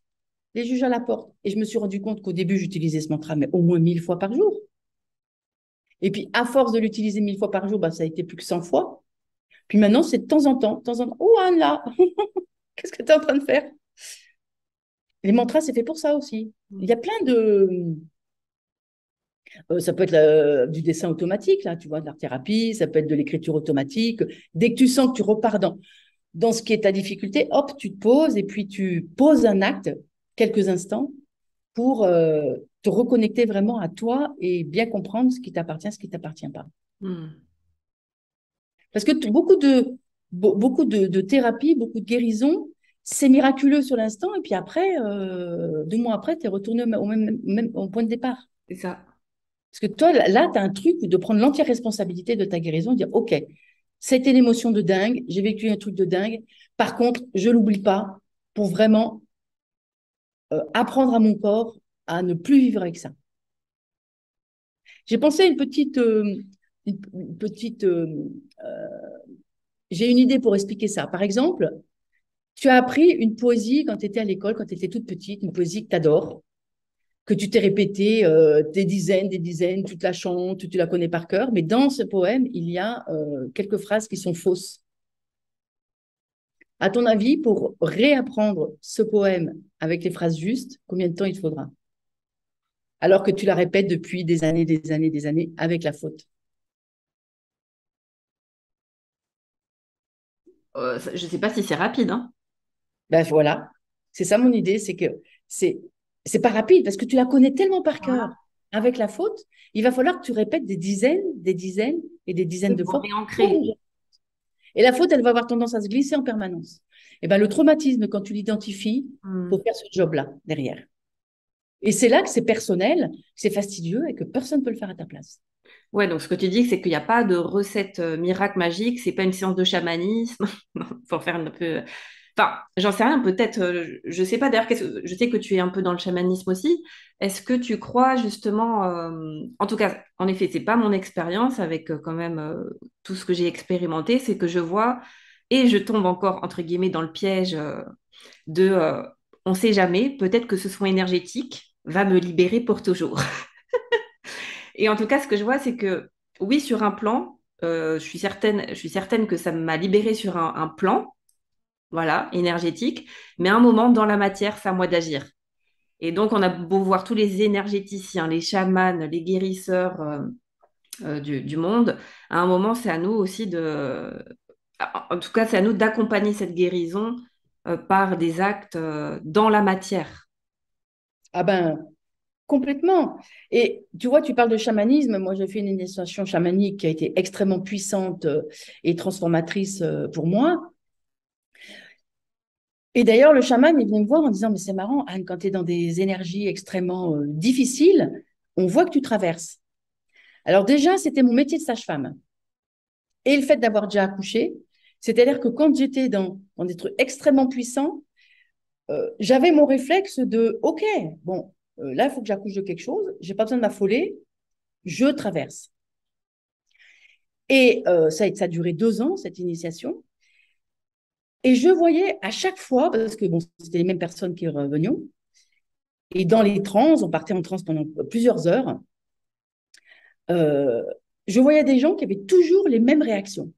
les juges à la porte. Et je me suis rendu compte qu'au début, j'utilisais ce mantra, mais au moins 1000 fois par jour. Et puis, à force de l'utiliser 1000 fois par jour, bah, ça a été plus que 100 fois. Puis maintenant, c'est de temps en temps, de temps en temps. Oh, Anne, là, qu'est-ce que tu es en train de faire? Les mantras, c'est fait pour ça aussi. Il y a plein de... ça peut être du dessin automatique, là, tu vois, de l'art-thérapie, ça peut être de l'écriture automatique. Dès que tu sens que tu repars dans ce qui est ta difficulté, hop, tu te poses et puis tu poses un acte, quelques instants, pour te reconnecter vraiment à toi et bien comprendre ce qui t'appartient, ce qui ne t'appartient pas. Hmm. Parce que beaucoup de thérapie, beaucoup de guérison, c'est miraculeux sur l'instant et puis après, 2 mois après, tu es retourné au point de départ. C'est ça. Parce que toi, là, tu as un truc de prendre l'entière responsabilité de ta guérison, de dire, OK, c'était une émotion de dingue, j'ai vécu un truc de dingue. Par contre, je l'oublie pas pour vraiment apprendre à mon corps à ne plus vivre avec ça. J'ai pensé à une petite j'ai une idée pour expliquer ça. Par exemple, tu as appris une poésie quand tu étais à l'école, quand tu étais toute petite, une poésie que tu adores, que tu t'es répétée des dizaines, tu te la chantes, tu la connais par cœur, mais dans ce poème, il y a quelques phrases qui sont fausses. À ton avis, pour réapprendre ce poème avec les phrases justes, combien de temps il te faudra? Alors que tu la répètes depuis des années, des années, des années avec la faute. Je ne sais pas si c'est rapide, hein. Ben voilà, c'est ça mon idée, c'est que c'est c'est pas rapide parce que tu la connais tellement par cœur. Avec la faute, il va falloir que tu répètes des dizaines et des dizaines de Pour fois. réancrer. Et la faute, elle va avoir tendance à se glisser en permanence. Et ben le traumatisme, quand tu l'identifies, Hmm. faut faire ce job-là derrière. Et c'est là que c'est personnel, que c'est fastidieux et que personne ne peut le faire à ta place. Ouais, donc ce que tu dis, c'est qu'il n'y a pas de recette miracle magique, c'est pas une séance de chamanisme. Pour faire un peu. Enfin, j'en sais rien, peut-être, je sais pas d'ailleurs, je sais que tu es un peu dans le chamanisme aussi. Est-ce que tu crois justement, en tout cas, en effet, c'est pas mon expérience avec quand même tout ce que j'ai expérimenté, c'est que je vois et je tombe encore entre guillemets dans le piège de on sait jamais, peut-être que ce soin énergétique va me libérer pour toujours. Et en tout cas, ce que je vois, c'est que oui, sur un plan, je suis certaine que ça m'a libérée sur un plan, voilà, énergétique, mais à un moment, dans la matière, c'est à moi d'agir. Et donc, on a beau voir tous les énergéticiens, les chamans, les guérisseurs du monde, à un moment, c'est à nous aussi en tout cas, c'est à nous d'accompagner cette guérison par des actes dans la matière. Ah ben, complètement. Et tu vois, tu parles de chamanisme. Moi, j'ai fait une initiation chamanique qui a été extrêmement puissante et transformatrice pour moi. Et d'ailleurs, le chaman, il vient me voir en disant, mais c'est marrant, Anne, quand tu es dans des énergies extrêmement difficiles, on voit que tu traverses. Alors déjà, c'était mon métier de sage-femme. Et le fait d'avoir déjà accouché, c'est-à-dire que quand j'étais dans des trucs extrêmement puissants, j'avais mon réflexe de, OK, bon, là, il faut que j'accouche de quelque chose, j'ai pas besoin de m'affoler, je traverse. Et ça a duré 2 ans, cette initiation. Et je voyais à chaque fois, parce que bon, c'était les mêmes personnes qui revenaient, et dans les trans, on partait en transe pendant plusieurs heures, euh, je voyais des gens qui avaient toujours les mêmes réactions.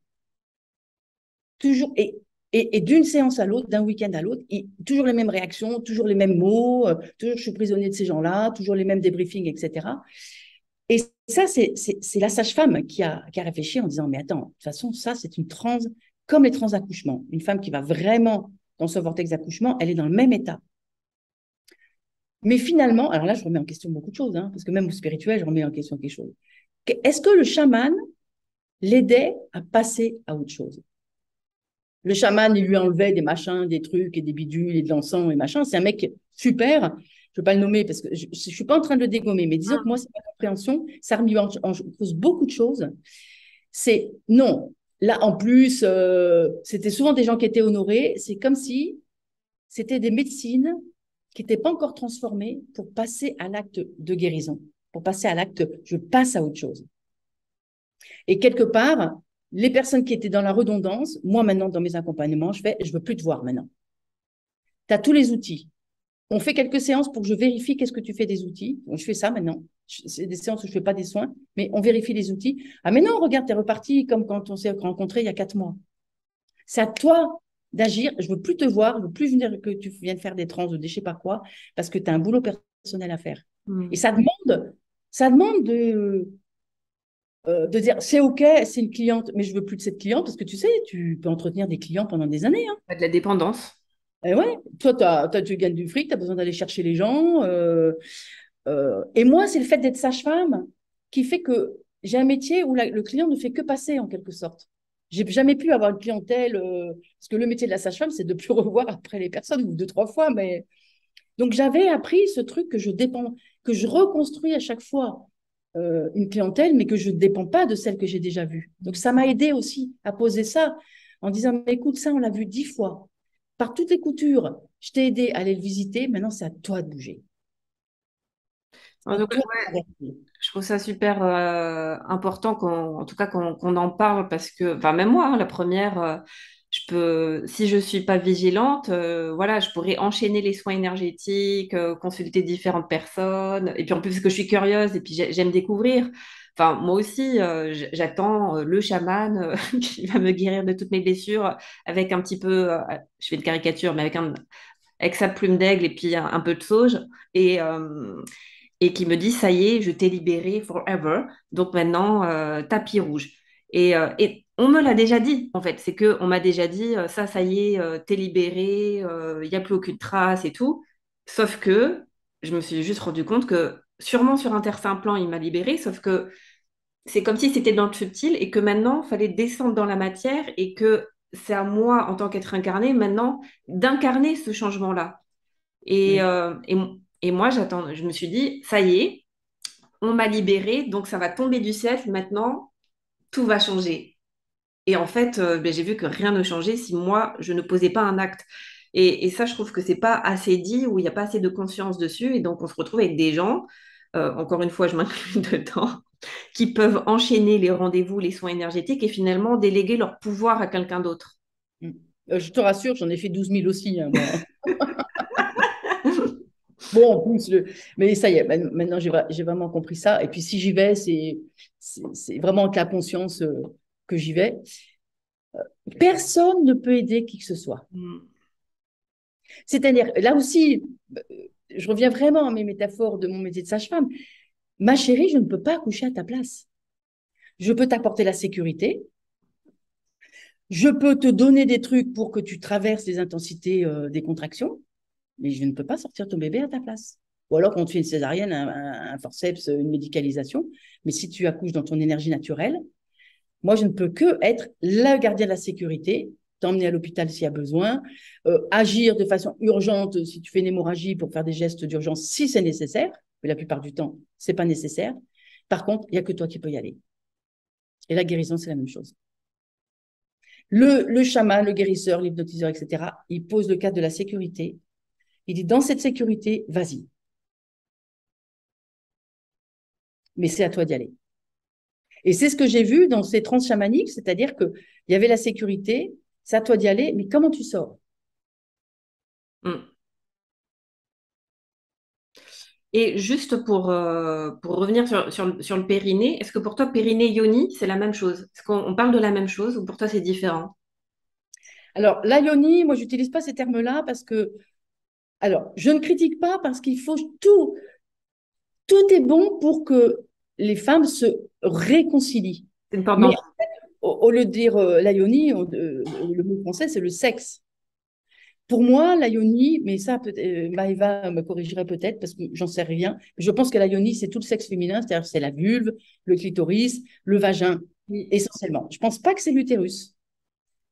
Toujours, et d'une séance à l'autre, d'un week-end à l'autre, toujours les mêmes réactions, toujours les mêmes mots, toujours je suis prisonnier de ces gens-là, toujours les mêmes débriefings, etc. Et ça, c'est la sage-femme qui a réfléchi en disant, mais attends, de toute façon, ça, c'est une transe, comme les transaccouchements. Une femme qui va vraiment dans ce vortex d'accouchement, elle est dans le même état. Mais finalement, alors là, je remets en question beaucoup de choses, hein, parce que même au spirituel, je remets en question quelque chose. Est-ce que le chaman l'aidait à passer à autre chose? Le chaman, il lui enlevait des machins, des trucs et des bidules et de l'encens et machin. C'est un mec super. Je ne veux pas le nommer parce que je ne suis pas en train de le dégommer, mais disons que moi, c'est ma compréhension. Ça remet en cause beaucoup de choses. C'est non. Là, en plus, c'était souvent des gens qui étaient honorés. C'est comme si c'était des médecines qui n'étaient pas encore transformées pour passer à l'acte de guérison, pour passer à l'acte, je passe à autre chose. Et quelque part, les personnes qui étaient dans la redondance, moi maintenant dans mes accompagnements, je veux plus te voir maintenant. Tu as tous les outils. On fait quelques séances pour que je vérifie qu'est-ce que tu fais des outils. Donc, je fais ça maintenant. C'est des séances où je ne fais pas des soins, mais on vérifie les outils. Ah, mais non, regarde, tu es reparti comme quand on s'est rencontrés il y a 4 mois. C'est à toi d'agir. Je ne veux plus te voir, je ne veux plus venir que tu viennes faire des trans ou des je sais pas quoi, parce que tu as un boulot personnel à faire. Et Hmm. ça demande de dire c'est OK, c'est une cliente, mais je veux plus de cette cliente parce que tu sais, tu peux entretenir des clients pendant des années. Hein. Pas de la dépendance. Et ouais, toi, tu gagnes du fric, tu as besoin d'aller chercher les gens. Et moi, c'est le fait d'être sage-femme qui fait que j'ai un métier où le client ne fait que passer en quelque sorte. J'ai jamais pu avoir une clientèle, parce que le métier de la sage-femme, c'est de plus revoir après les personnes ou 2, 3 fois. Mais donc j'avais appris ce truc que je reconstruis à chaque fois. une clientèle, mais que je ne dépends pas de celle que j'ai déjà vue. Donc, ça m'a aidé aussi à poser ça en disant, mais écoute, ça, on l'a vu 10 fois. Par toutes les coutures, je t'ai aidé à aller le visiter. Maintenant, c'est à toi de bouger. C'est En à tout cas, toi de traverser. je trouve ça super important en tout cas qu'on en parle parce que, enfin, même moi, hein, la première, si je suis pas vigilante, voilà, je pourrais enchaîner les soins énergétiques, consulter différentes personnes. Et puis en plus, parce que je suis curieuse et puis j'aime découvrir. Enfin, moi aussi, j'attends le chaman qui va me guérir de toutes mes blessures avec un petit peu, je fais une caricature, mais avec sa plume d'aigle et puis un peu de sauge. Et, euh, et qui me dit, ça y est, je t'ai libéré forever. Donc maintenant, tapis rouge. Et on me l'a déjà dit, en fait. C'est que on m'a déjà dit, ça y est, t'es libéré, il n'y a plus aucune trace et tout. Sauf que je me suis juste rendu compte que sûrement sur un certain plan, il m'a libéré, sauf que c'est comme si c'était dans le subtil et que maintenant, il fallait descendre dans la matière et que c'est à moi, en tant qu'être incarné, maintenant, d'incarner ce changement-là. Et, Oui. euh, et, et moi, je me suis dit, ça y est, on m'a libérée, donc ça va tomber du ciel. Maintenant, tout va changer. Et en fait, ben, j'ai vu que rien ne changeait si moi, je ne posais pas un acte. Et ça, je trouve que c'est pas assez dit ou il n'y a pas assez de conscience dessus. Et donc, on se retrouve avec des gens, encore une fois, je m'inclus dedans, qui peuvent enchaîner les rendez-vous, les soins énergétiques et finalement déléguer leur pouvoir à quelqu'un d'autre. Mm. Je te rassure, j'en ai fait 12 000 aussi, hein, moi. Bon, en plus, mais ça y est, maintenant j'ai vraiment compris ça. Et puis si j'y vais, c'est vraiment avec la conscience que j'y vais. Personne ne peut aider qui que ce soit. Mm. C'est-à-dire, là aussi, je reviens vraiment à mes métaphores de mon métier de sage-femme. Ma chérie, je ne peux pas accoucher à ta place. Je peux t'apporter la sécurité. Je peux te donner des trucs pour que tu traverses les intensités des contractions, mais je ne peux pas sortir ton bébé à ta place. Ou alors, quand on te fait une césarienne, un forceps, une médicalisation. Mais si tu accouches dans ton énergie naturelle, moi, je ne peux que être le gardien de la sécurité, t'emmener à l'hôpital s'il y a besoin, agir de façon urgente si tu fais une hémorragie pour faire des gestes d'urgence si c'est nécessaire. Mais la plupart du temps, c'est pas nécessaire. Par contre, il n'y a que toi qui peux y aller. Et la guérison, c'est la même chose. Le chaman, le guérisseur, l'hypnotiseur, etc., il pose le cadre de la sécurité. Il dit, dans cette sécurité, vas-y. Mais c'est à toi d'y aller. Et c'est ce que j'ai vu dans ces trans chamaniques, c'est-à-dire qu'il y avait la sécurité, c'est à toi d'y aller, mais comment tu sors? Mm. Et juste pour revenir sur le périnée, est-ce que pour toi, périnée-yoni, c'est la même chose? Est-ce qu'on parle de la même chose ou pour toi, c'est différent? Alors, la yoni, moi, j'utilise pas ces termes-là parce que, alors, je ne critique pas parce qu'il faut tout est bon pour que les femmes se réconcilient. C'est une porte Mais d'entrée. au lieu de dire la yoni, le mot français, c'est le sexe. Pour moi, la yoni, mais ça, Maëva me corrigerait peut-être parce que j'en sais rien. Je pense que la yoni, c'est tout le sexe féminin, c'est-à-dire c'est la vulve, le clitoris, le vagin, Oui. essentiellement. Je pense pas que c'est l'utérus.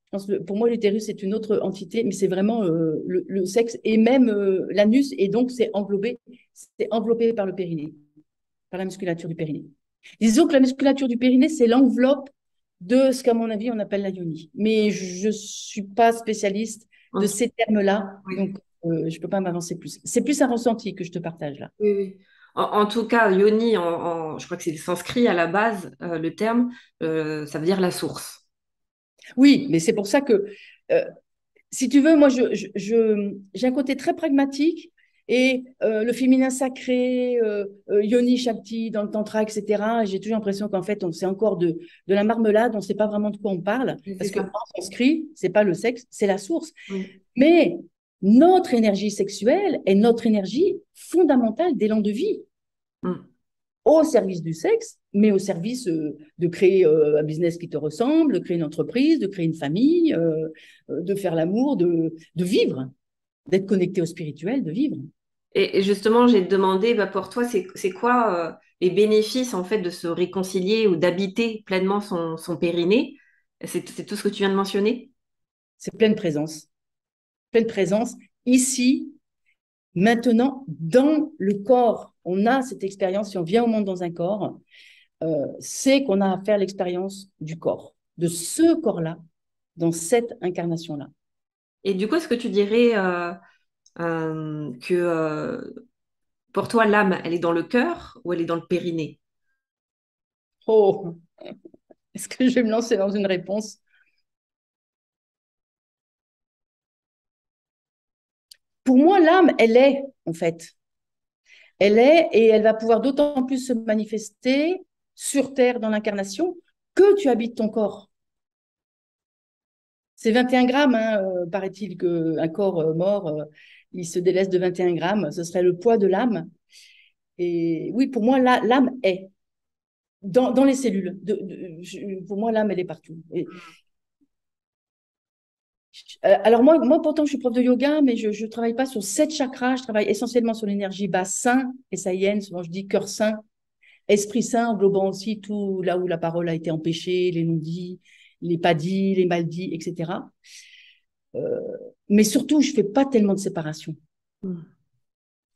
Je pense que pour moi, l'utérus, c'est une autre entité, mais c'est vraiment le sexe et même l'anus, et donc c'est enveloppé par le périnée, par la musculature du périnée. Disons que la musculature du périnée, c'est l'enveloppe de ce qu'à mon avis, on appelle la yoni. Mais je ne suis pas spécialiste de Ok. ces termes-là, Oui. donc je ne peux pas m'avancer plus. C'est plus un ressenti que je te partage là. Oui, oui. En tout cas, yoni, je crois que c'est le sanskrit à la base, le terme, ça veut dire la source. Oui, mais c'est pour ça que euh, si tu veux, moi, j'ai un côté très pragmatique et le féminin sacré, Yoni Shakti dans le Tantra, etc. J'ai toujours l'impression qu'en fait, c'est encore de la marmelade, on ne sait pas vraiment de quoi on parle, Oui, c'est parce qu'en ça. sanskrit, c'est pas le sexe, c'est la source. Oui. Mais notre énergie sexuelle est notre énergie fondamentale d'élan de vie Mm. au service du sexe, mais au service de créer un business qui te ressemble, de créer une entreprise, de créer une famille, de faire l'amour, de vivre, d'être connecté au spirituel, de vivre. Et justement, j'ai demandé, bah, pour toi, c'est quoi les bénéfices en fait de se réconcilier ou d'habiter pleinement son périnée? C'est tout ce que tu viens de mentionner? C'est pleine présence. Pleine présence ici, Maintenant, dans le corps, on a cette expérience, si on vient au monde dans un corps, c'est qu'on a à faire l'expérience du corps, de ce corps-là, dans cette incarnation-là. Et du coup, est-ce que tu dirais que pour toi, l'âme, elle est dans le cœur ou elle est dans le périnée? Oh, est-ce que je vais me lancer dans une réponse? Pour moi, l'âme, elle est, en fait. Elle est et elle va pouvoir d'autant plus se manifester sur Terre dans l'incarnation que tu habites ton corps. C'est 21 grammes, hein, paraît-il qu'un corps mort, il se délaisse de 21 grammes. Ce serait le poids de l'âme. Et oui, pour moi, l'âme est dans les cellules. Pour moi, l'âme, elle est partout. Alors moi, pourtant, je suis prof de yoga, mais je ne travaille pas sur 7 chakras. Je travaille essentiellement sur l'énergie bassin, S-A-I-N, souvent je dis cœur sain, esprit sain, englobant aussi tout là où la parole a été empêchée, les non-dits, les pas dits, les mal dits, etc. Euh, mais surtout, je ne fais pas tellement de séparation. Hmm.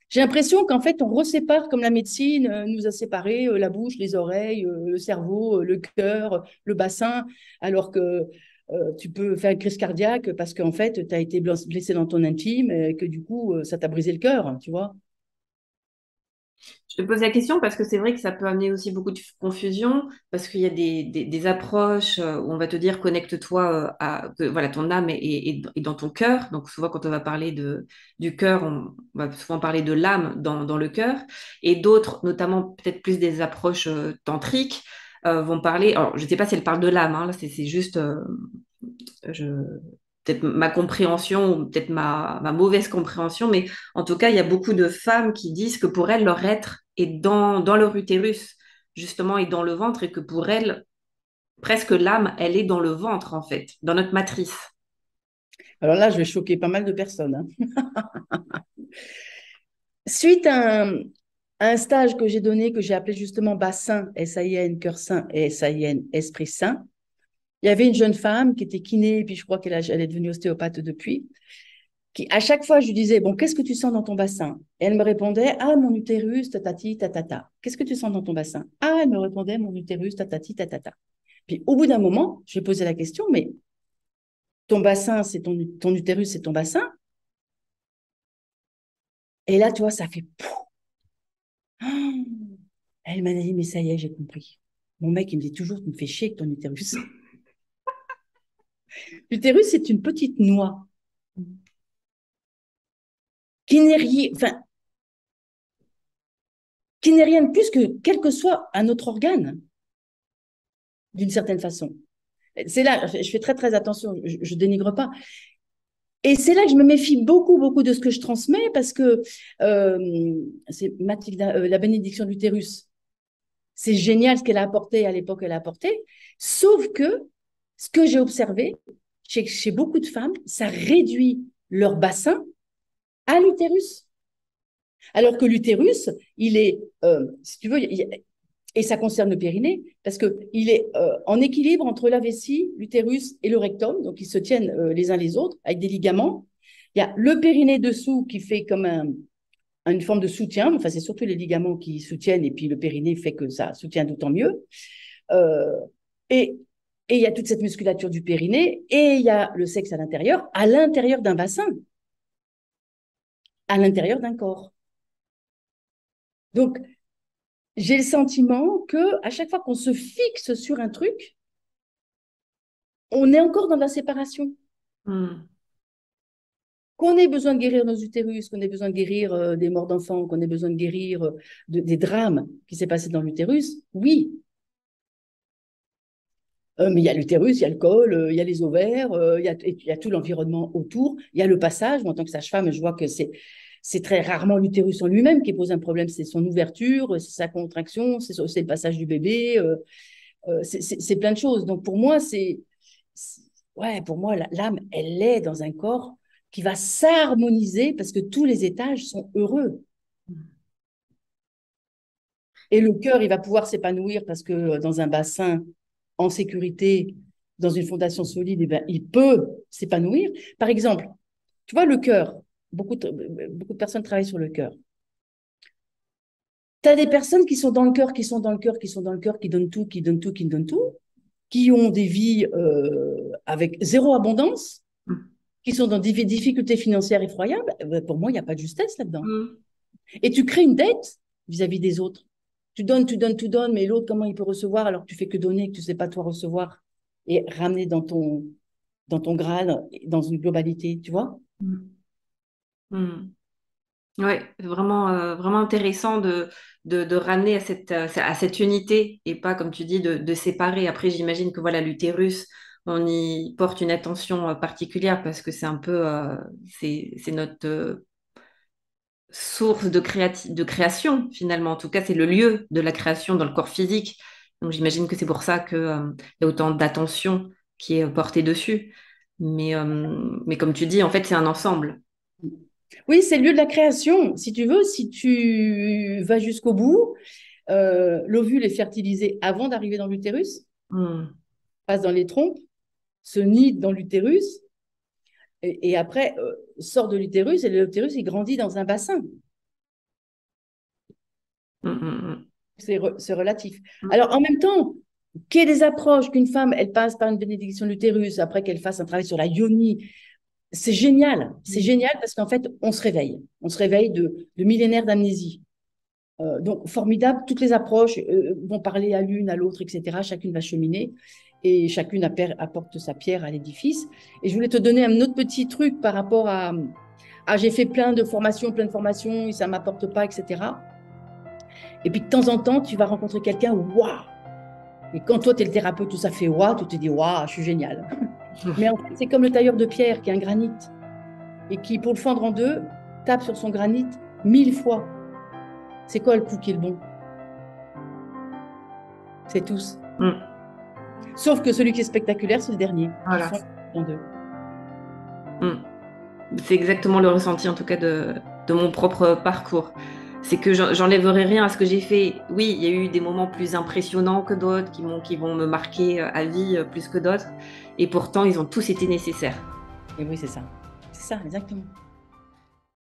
J'ai l'impression qu'en fait, on resépare comme la médecine nous a séparés, la bouche, les oreilles, le cerveau, le cœur, le bassin, alors que tu peux faire une crise cardiaque parce qu'en fait, tu as été blessé dans ton intime et que du coup, ça t'a brisé le cœur, tu vois. Je te pose la question parce que c'est vrai que ça peut amener aussi beaucoup de confusion, parce qu'il y a des approches où on va te dire connecte-toi à que voilà, ton âme est dans ton cœur. Donc souvent quand on va parler du cœur, on va souvent parler de l'âme dans le cœur. Et d'autres, notamment peut-être plus des approches tantriques, vont parler. Alors je ne sais pas si elles parlent de l'âme, hein, là c'est juste je, peut-être ma compréhension ou peut-être ma mauvaise compréhension, mais en tout cas, il y a beaucoup de femmes qui disent que pour elles, leur être est dans leur utérus, justement, et dans le ventre, et que pour elles, presque l'âme, elle est dans le ventre, en fait, dans notre matrice. Alors là, je vais choquer pas mal de personnes, hein. Suite à un stage que j'ai donné, que j'ai appelé justement bassin, S-A-I-N, cœur sain, et S-A-I-N, esprit sain, il y avait une jeune femme qui était kiné, et puis je crois elle est devenue ostéopathe depuis, qui, à chaque fois, je lui disais, bon, qu'est-ce que tu sens dans ton bassin? Et elle me répondait, ah, mon utérus, tatati, tatata. Qu'est-ce que tu sens dans ton bassin? Ah, elle me répondait, mon utérus, tatati, tatata. Puis au bout d'un moment, je lui ai posé la question, mais ton bassin, c'est ton utérus, c'est ton bassin? Et là, tu vois, ça fait pouf. Elle m'a dit, mais ça y est, j'ai compris. Mon mec, il me dit toujours, tu me fais chier avec ton utérus. L'utérus, c'est une petite noix qui n'est rien, enfin, qui n'est rien de plus que quel que soit un autre organe, d'une certaine façon. C'est là, je fais très très attention, je dénigre pas. Et c'est là que je me méfie beaucoup, beaucoup de ce que je transmets parce que c'est Mathilda, la bénédiction de l'utérus. C'est génial ce qu'elle a apporté à l'époque, elle a apporté. Sauf que ce que j'ai observé chez beaucoup de femmes, ça réduit leur bassin à l'utérus. Alors que l'utérus, il est, si tu veux, et ça concerne le périnée, parce qu'il est en équilibre entre la vessie, l'utérus et le rectum, donc ils se tiennent les uns les autres avec des ligaments. Il y a le périnée dessous qui fait comme une forme de soutien, enfin c'est surtout les ligaments qui soutiennent, et puis le périnée fait que ça soutient d'autant mieux. Euh, et, et il y a toute cette musculature du périnée, et il y a le sexe à l'intérieur d'un bassin, à l'intérieur d'un corps. Donc, j'ai le sentiment que à chaque fois qu'on se fixe sur un truc, on est encore dans la séparation. Hmm. Qu'on ait besoin de guérir nos utérus, qu'on ait besoin de guérir des morts d'enfants, qu'on ait besoin de guérir des drames qui s'est passé dans l'utérus, oui. Mais il y a l'utérus, il y a le col, il y a les ovaires, il y a tout l'environnement autour. Il y a le passage. Moi, en tant que sage-femme, je vois que c'est très rarement l'utérus en lui-même qui pose un problème. C'est son ouverture, c'est sa contraction, c'est le passage du bébé. C'est plein de choses. Donc pour moi, ouais, pour moi, l'âme, elle est dans un corps qui va s'harmoniser parce que tous les étages sont heureux. Et le cœur, il va pouvoir s'épanouir parce que dans un bassin en sécurité, dans une fondation solide, eh ben, il peut s'épanouir. Par exemple, tu vois, le cœur, beaucoup de personnes travaillent sur le cœur. Tu as des personnes qui sont dans le cœur, qui sont dans le cœur, qui sont dans le cœur, qui donnent tout, qui donnent tout, qui donnent tout, qui ont des vies avec zéro abondance, Mm. qui sont dans des difficultés financières effroyables. Pour moi, il n'y a pas de justesse là-dedans. Mm. Et tu crées une dette vis-à-vis des autres. Tu donnes, tu donnes, tu donnes, mais l'autre, comment il peut recevoir alors que tu fais que donner, que tu ne sais pas toi recevoir et ramener dans ton Graal, dans une globalité, tu vois? Mm. Mm. Ouais, vraiment, vraiment intéressant de ramener à cette unité et pas, comme tu dis, de séparer. Après, j'imagine que voilà, l'utérus, on y porte une attention particulière parce que c'est un peu, c'est notre source de création, finalement. En tout cas, c'est le lieu de la création dans le corps physique. Donc, j'imagine que c'est pour ça que, il y a autant d'attention qui est portée dessus. Mais comme tu dis, en fait, c'est un ensemble. Oui, c'est le lieu de la création. Si tu veux, si tu vas jusqu'au bout, l'ovule est fertilisé avant d'arriver dans l'utérus, Mm. passe dans les trompes, se nide dans l'utérus, et après sort de l'utérus, et l'utérus, il grandit dans un bassin. Mm, mm, C'est relatif. mm. Alors, en même temps, qu'il y ait des approches, qu'une femme, elle passe par une bénédiction de l'utérus, après qu'elle fasse un travail sur la yoni, c'est génial. C'est Mm. génial parce qu'en fait, on se réveille. On se réveille de millénaires d'amnésie. Donc, formidable. Toutes les approches vont parler à l'une, à l'autre, etc. Chacune va cheminer et chacune apporte sa pierre à l'édifice. Et je voulais te donner un autre petit truc par rapport à j'ai fait plein de formations, et ça ne m'apporte pas, etc. Et puis, de temps en temps, tu vas rencontrer quelqu'un, waouh! Et quand toi, tu es le thérapeute, tout ça fait waouh, tu te dis waouh, je suis génial. Mais en fait, c'est comme le tailleur de pierre qui a un granit et qui, pour le fendre en deux, tape sur son granit 1000 fois. C'est quoi le coup qui est le bon? C'est tous. Mm. Sauf que celui qui est spectaculaire, c'est le dernier, qui Voilà. fond en deux. Mm. C'est exactement le ressenti, en tout cas, de mon propre parcours. C'est que j'enlèverai rien à ce que j'ai fait. Oui, il y a eu des moments plus impressionnants que d'autres, qui vont me marquer à vie plus que d'autres. Et pourtant, ils ont tous été nécessaires. Et oui, c'est ça. C'est ça, exactement.